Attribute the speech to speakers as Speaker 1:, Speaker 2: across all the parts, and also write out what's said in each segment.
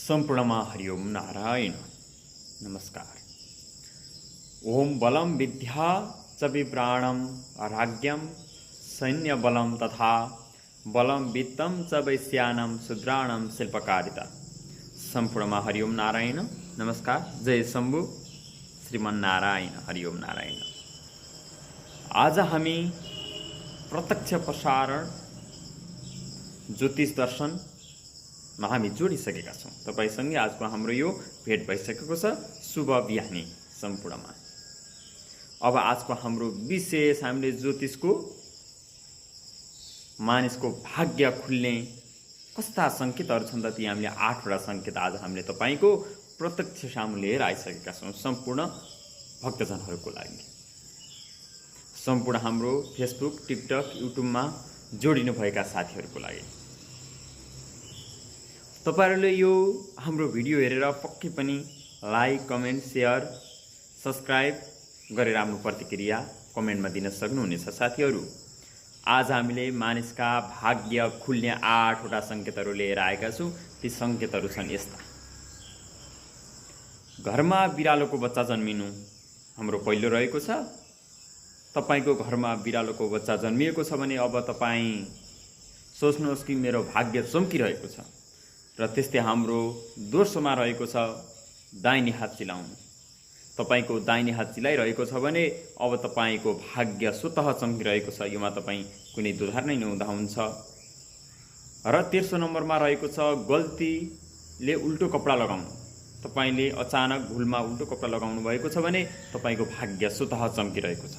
Speaker 1: सम्पूर्णमा हरिओम नारायण। नमस्कार। ओम बलम विद्या च विप्राणम राज्ञम सैन्य बलम तथा बलम वित्तम च वैश्यानम शूद्राणम शिल्पकारिता। सम्पूर्णमा हरिओम नारायण। नमस्कार। जय शम्भु श्रीमन नारायण। हरिओम नारायण। आज हामी प्रत्यक्ष प्रसारण ज्योतिष दर्शन मा हामी जोडिसकेका छौँ। तपाईसँगै आजको हाम्रो यो भेट भइसकेको छ। शुभ बिहानी सम्पूर्णमा। अब आजको हाम्रो विशेष हामीले ज्योतिषको मानिसको भाग्य खुल्ने कस्ता सङ्केतहरू छन् त ती हामीले 8वटा सङ्केत आज हामीले तपाईको प्रत्यक्ष सामु लिएर आइसकेका छौँ सम्पूर्ण भक्तजनहरूको लागि। सम्पूर्ण हाम्रो फेसबुक, टिकटक, युट्युबमा जोडिनु भएका साथीहरूको लागि तपाईहरुले यो हाम्रो भिडियो हेरेर पक्कै पनि लाइक, कमेन्ट, शेयर, सब्स्क्राइब गरेर आफ्नो प्रतिक्रिया कमेन्टमा दिन सक्नुहुनेछ साथीहरु। आज हामीले मानिसका भाग्य खुल्ने 8वटा संकेतहरु लिएर आएका छौं। ती संकेतहरु छन् यस्ता। घरमा बिरालोको बच्चा जन्मिनु हाम्रो पहिलो रहेको छ। तपाईको घरमा बिरालोको बच्चा जन्मिएको छ भने अब तपाई सोच्नुहोस् कि मेरो भाग्य चम्किरहेको छ। र त्यस्तै हाम्रो दोस्रोमा रहेको छ दाहिने हात चिलाउनु। तपाईको दाहिने हात चिलाइरहेको छ भने अब तपाईको भाग्य स्वतः चम्किरहेको छ। योमा तपाई कुनै दुधार नै नहुँदा हुन्छ। र तेस्रो नम्बरमा रहेको छ गल्तीले उल्टो कपडा लगाउनु। तपाईले अचानक भुलमा उल्टो कपडा लगाउनु भएको छ भने तपाईको भाग्य स्वतः चम्किरहेको छ।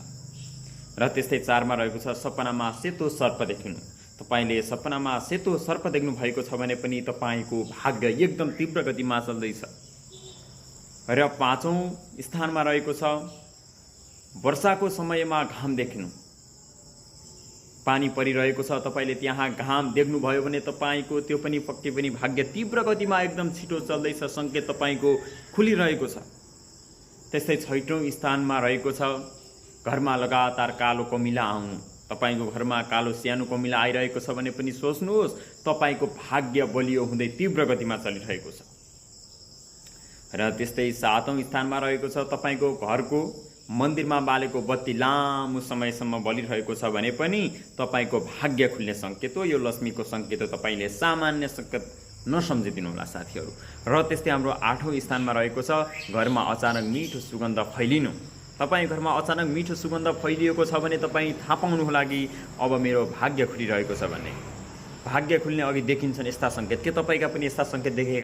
Speaker 1: र त्यस्तै 4मा रहेको छ सपनामा सेतो सर्प देखिनु। तपाईले सपनामा सेतो सर्प देख्नु भएको छ भने पनि तपाईको भाग्य एकदम तीव्र गतिमा चल्दैछ। र 5औं स्थानमा रहेको छ वर्षाको समयमा घाम देखिनु। पानी परिरहेको छ, तपाईले त्यहाँ घाम देख्नु भयो भने तपाईको त्यो पनि पक्कै पनि भाग्य तीव्र गतिमा एकदम छिटो चल्दैछ। संकेत तपाईको खुलिरहेको छ। त्यस्तै 6औं स्थानमा रहेको छ घरमा लगातार कालो कमिला आउनु। तपाईको घरमा कालो सानो कमिला आइरहेको छ भने पनि सोच्नुहोस् तपाईको भाग्य बलियो हुँदै तीव्र गतिमा चलिरहेको छ। र त्यस्तै 7औं स्थानमा रहेको छ तपाईको घरको मन्दिरमा बालेको बत्ती लामो समयसम्म बलिरहेको छ भने पनि तपाईको भाग्य खुल्ने संकेत हो। यो लक्ष्मीको संकेत हो। तपाईले सामान्य संकेत नसम्झिदिनु होला साथीहरु। र त्यस्तै हाम्रो 8औं स्थानमा रहेको छ घरमा अचानक मिठो सुगन्ध फैलिनु। तपाई घरमा अचानक मिठो सुगन्ध फैलिएको छ भने तपाई थाहा पाउनु होला कि अब मेरो भाग्य खुलिरहेको छ भन्ने। भाग्य खुल्ने अघि देखिन्छन् यस्ता संकेत। के तपाईका पनि यस्ता संकेत देखे